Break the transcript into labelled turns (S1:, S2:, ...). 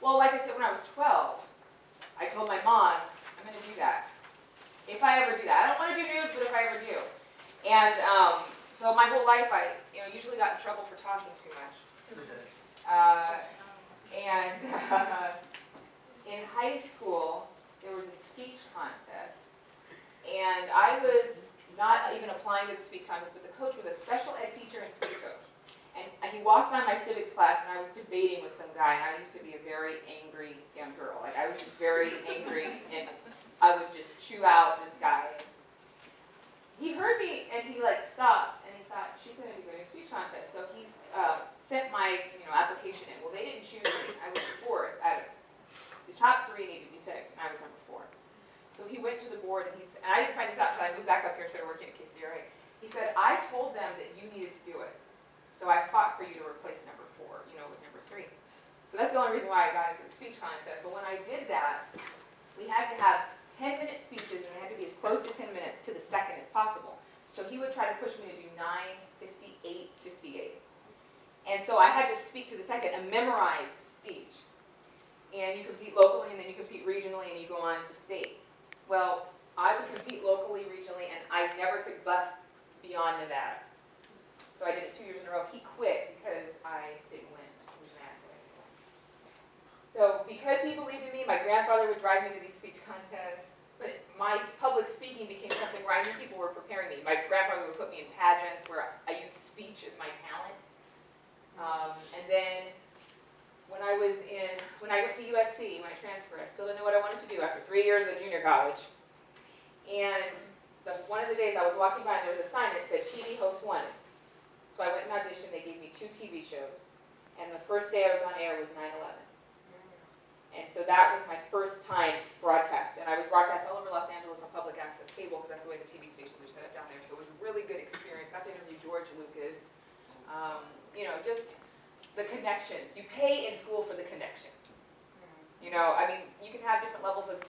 S1: Well, like I said, when I was 12, I told my mom, I'm going to do that. If I ever do that. I don't want to do news, but if I ever do. And so my whole life, I usually got in trouble for talking too much. And in high school, there was a speech contest. And I was not even applying to the speech contest, but the coach was a special ed teacher and speech coach. And he walked by my civics class, and I was debating with some guy, and I used to be a very angry young girl. Like, I was just very angry, and I would just chew out this guy. He heard me, and he stopped, and he thought, she's going to be going to a speech contest. So he sent my application in. Well, they didn't choose me. I was fourth out of the top 3 needed to be picked, and I was number 4. So he went to the board, and and I didn't find this out until I moved back up here and started working at KCRA. He said, I told them that you needed to do it. So I fought for you to replace number 4, with number 3. So that's the only reason why I got into the speech contest. But when I did that, we had to have 10-minute speeches, and it had to be as close to 10 minutes to the second as possible. So he would try to push me to do 9:58, 58. And so I had to speak to the second, a memorized speech. And you compete locally, and then you compete regionally, and you go on to state. Well, I would compete locally, regionally, and I never could bust beyond Nevada. So I did it 2 years in a row. He quit because I didn't win. He was mad. So because he believed in me, my grandfather would drive me to these speech contests. But my public speaking became something where I knew people were preparing me. My grandfather would put me in pageants where I used speech as my talent. And then when I went to USC, when I transferred, I still didn't know what I wanted to do after 3 years at junior college. And one of the days I was walking by, and there was a sign that said TV host wanted. So I went and auditioned. They gave me 2 TV shows. And the first day I was on air was 9/11. And so that was my first time broadcast. And I was broadcast all over Los Angeles on public access cable because that's the way the TV stations are set up down there. So it was a really good experience. Got to interview George Lucas. Just the connections. You pay in school for the connection. You can have different levels of